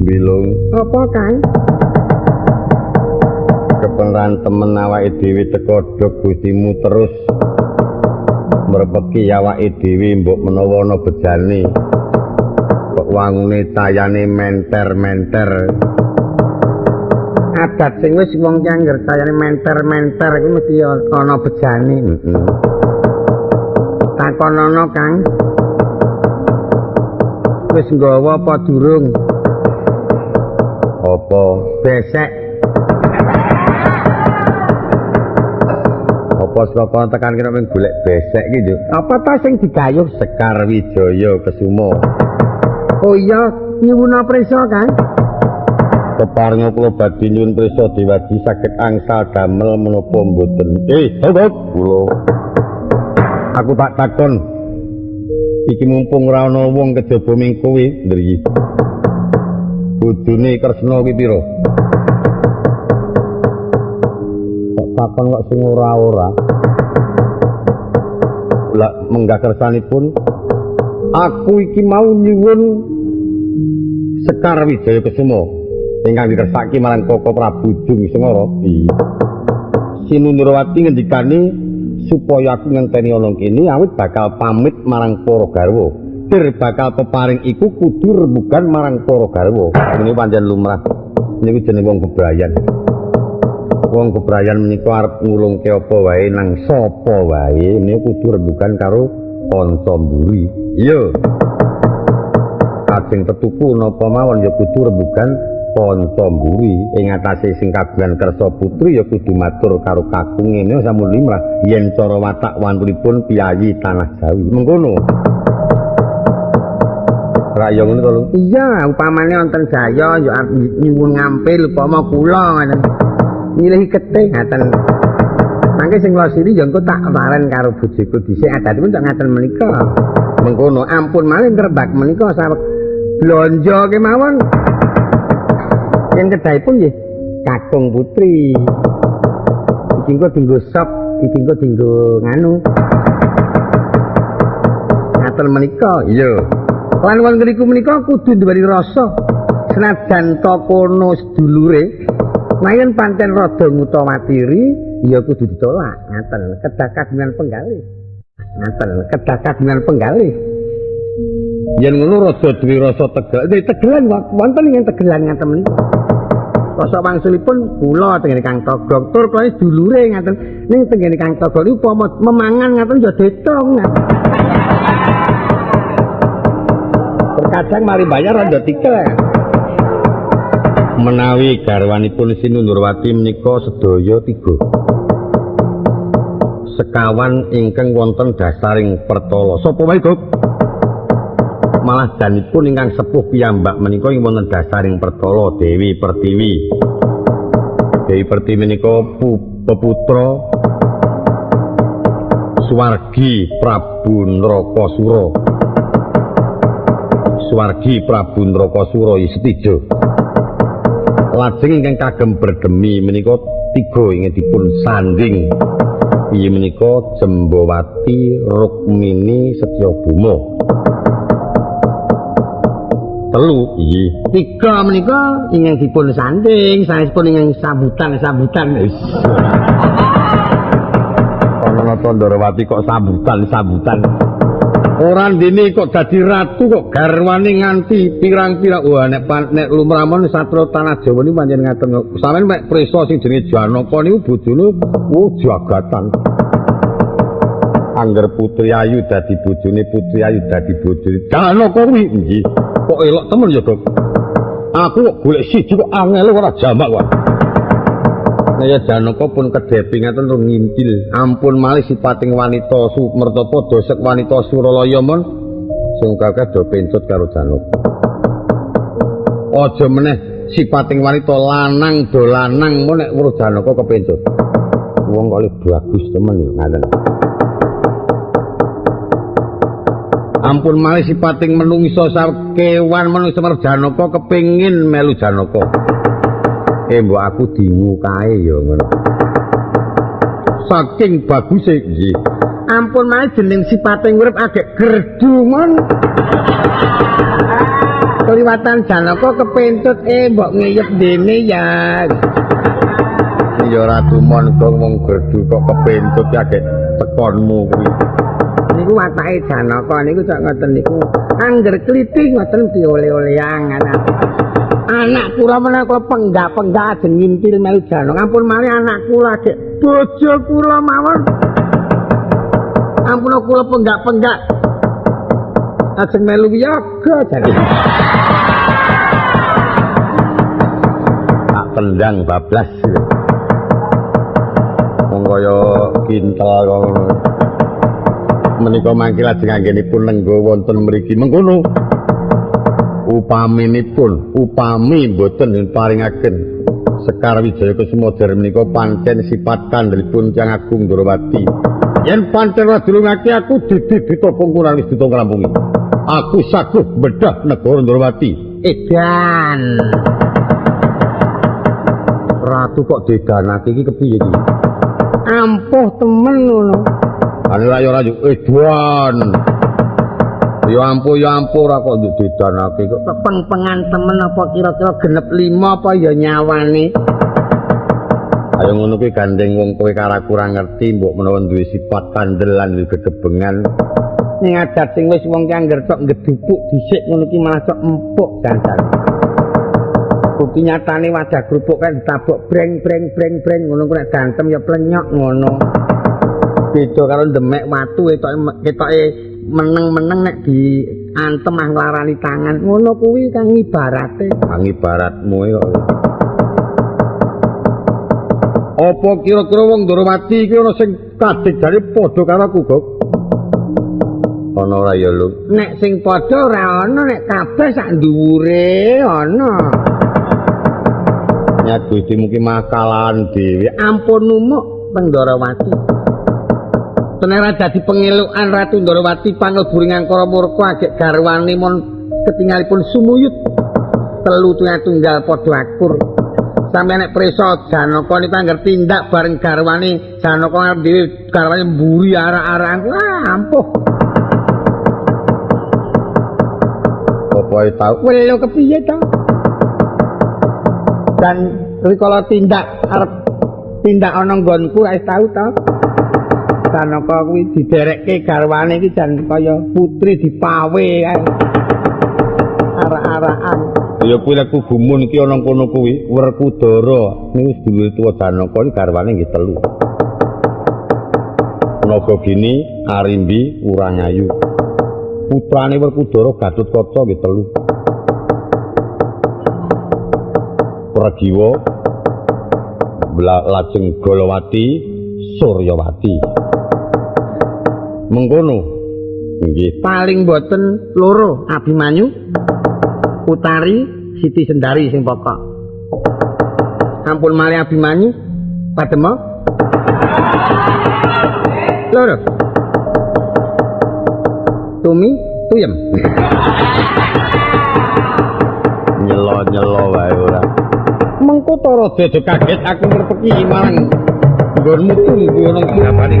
Wilung. Apa, Kang? Keperan temen awake dhewe teka dog Gustimu terus mrepeki awake dhewe mbok menawa ana bejane. Kok wangune cayane menter-menter. Adat sing wis wong ki angger cayane menter-menter iku mesti ana bejane. Takonono, Kang. Wis nggawa apa durung? Apa Besek. apa saka tekan kira ping golek besek iki yo. Apa ta sing digayuh Sekar Wijaya Kesuma. Oh iya, nyuwun prisa, Kang. Keparenga kula badhe nyuwun prisa Dewaji saged angsal damel menapa mboten. Hop, kula. Aku tak takon. Iki mumpung ora ana wong kejaba ming kowe, Ndri. Bojone Kresna ki pira? Kok takon kok sing ora-ora. Lah menggah kersanipun aku iki mau nyuwun Sekar Wijaya Kesuma ingkang dikersaki marang Koko Prabu Jung Sengara. Sinu Nurawati ngendikane supaya aku ngenteni ana kene awit bakal pamit marang para garwa. Dir bakal peparing iku kudu rembugan marang para garwa. Ini pancen lumrah. Niku jeneng wong bebrayan. Wong bebrayan menika arep ngulungke apa wae nang sapa wae niku kudu rembugan karo kanca mburi. Iya. Ajeng tetuku napa mawon ya kudu rembugan kanca mburi ing atase sing kagungan kersa putri ya kudu matur karo kakung ngene sampun limrah yen cara watak wantunipun piyayi tanah Jawi mengkono. Raya ngono to lho. Iya, upamane wonten jaya yo nyuwun ngampil upama kula ngoten. Milih ketih ngaten. Mangke sing kula siri yo engko tak waren karo bojoku dhisik adatipun tak ngaten menika. Mengkono ampun malih ngerbak menika sawet blonjo kemawon. Yang kedahipun nggih kakung putri. Iki engko dinggo sop, iki engko dinggo nganu. Ngaten menika. Iya. Lan wong ngriku menika kudu duweni rasa. Senajan to kono sedulure, nanging pancen rada ngutawatiri, ya kudu ditolak. Ngaten, kedah kagungan penggalih. Ngaten, kedah kagungan penggalih. Yen ngono rada duwe rasa tegelan wonten ing tegelan ngaten menika. Rasa wangsulipun kula tengene Kang Togog, tur kula sedulure ngaten. Ning tengene Kang Togog niku upama memangan ngaten ya detong. Kadang mari bayar rada tikel. Menawi garwanipun Sinu Nurwati menika sedaya 3. Sekawan ingkang wonten dasaring pertala. Sapa wae, Gop? Malah danipun ingkang sepuh piyambak menika ing wonten dasaring pertala Dewi Pertiwi. Dewi Pertiwi menika peputra Suwargi Prabu Nrakasura. Suwargi Prabu Nrakasura Istija. Lajeng ingkang kagem berdemi menika 3 ingkang dipun sanding. Inggih menika Jembawati Rukmini Setyabama. 3 inggih. 3 menika ingkang dipun sanding, sanesipun ingkang sambutan. Ana Tandrawati kok sambutan. Ora ndene kok dadi ratu kok garwane nganti pirang-pirang. Wah nek lumrahipun Satria Tanah Jawa niku pancen ngaten. Sampeyan mek prisa sing jenenge Janaka niku bojone jagatan. Angger Putri Ayu dadi bojone Putri Ayu dadi bojone Janaka kuwi nggih. Kok elok temen ya, Dok. Aku kok golek siji kok angel ora jamak wae. Naya Janaka pun kedhepe ngaten tur ngintil. Ampun malih sipating wanita Sumertapa dosek wanita Suralaya mon sing kakeh do pencut karo Janaka. Aja meneh sipating wanita lanang do lanang mon nek weruh Janaka kepencut. Wong kok bagus temen ngaten. Ampun malih sipating menungsa sakewan menungsa Janaka kepengin melu Janaka. Mbok aku dingu kae ya ngono. Saking baguse nggih. Ampun malih jeneng sipating urip agek gerdu mon. Keliwatan Janaka kepentut mbok ngeyep dene ya. Ya Ratu Mon kok wong gerdu kok kepentut ya gek tekonmu kuwi. Niku watake Janaka niku sak ngoten niku. Angger klithik ngoten dioleh-oleh anak kula menawa kula penggak-penggak ajeng ngintil melu Janaka. Ampun malih anak kula gek bojo kula mawon. Ampun kula penggak-penggak ajeng melu wiyaga jane. Tak tendang bablas. Wong kaya kintal kok menika mangke lajeng anggenipun lenggo wonten mriki mengkono. Upami boten paringaken Sekar Wijaya Kusuma menika pancen sifat kandhelipun Kyang Agung Ndrawati. Yen pancen radulungake aku didita pungkuran wis ditong rampungi. Aku saguh bedah negara Ndrawati. Edan. Ratu kok dedanake iki kepiye iki? Ampuh temen ngono. Ane ora edan. Ya ampun ora kok didanake kok Peng-pengan temen apa kira-kira genep 5 apa ya nyawane. Ayo ngono kuwi gandeng wong kowe karo kurang ngerti mbok menawa duwe sifat kandelan gegebengan. Ning adat sing wis wong ki angger tok ngedupuk dhisik ngono ki malah tok empuk dandan. Bukti nyatane wadah krupuk kan ditabok breng ngono kuwi nek dantem ya plenyok ngono. Beda karo demek watu ketoke meneng-meneng nek di antem ah nglarani tangan ngono kuwi kang ibarate ibaratmu kok apa kira-kira wong Ndrawati iki ana sing kadhik jare padha karo aku kok ana ora ya lho nek sing padha ora ana nek kabeh sak dhuwure ana nyat Gusti mungkin makalan dhewe ampun numuk teng Ndrawati Tenera dadi pengelukan Ratu Ndrawati pangelburing angkara murka agek garwane mon ketingalipun sumuyut telu tunggal padha akur sampe nek prisa Janaka niku angger tindak bareng garwane Janaka arep dhewe garwane mburi arah-arah ampuh pokoke tau lho kepiye to dan rikala tindak arep tindak ana nggonku wis tau to Janaka kuwi diderekke garwane iki jan kaya putri dipawe kae. Arah-arahan. Ya kuwi lek gumun iki ana kono kuwi Werkudara niku sedulur tuwa Janaka iki garwane nggih telu. Nagagini, Arimbi, Urangayu. Putrane Werkudara Gatotkaca nggih telu. Pragiwa lajeng Golowati, Suryawati. Mengkono nggih paling boten loro Abimanyu Utari Siti Sendari sing pokok ampun malih Abimanyu Padema loro Tumi Tuyem nyelo wae ora mengko to raja kaget aku ngrepeki marang nggonmu tunggu ana ngapane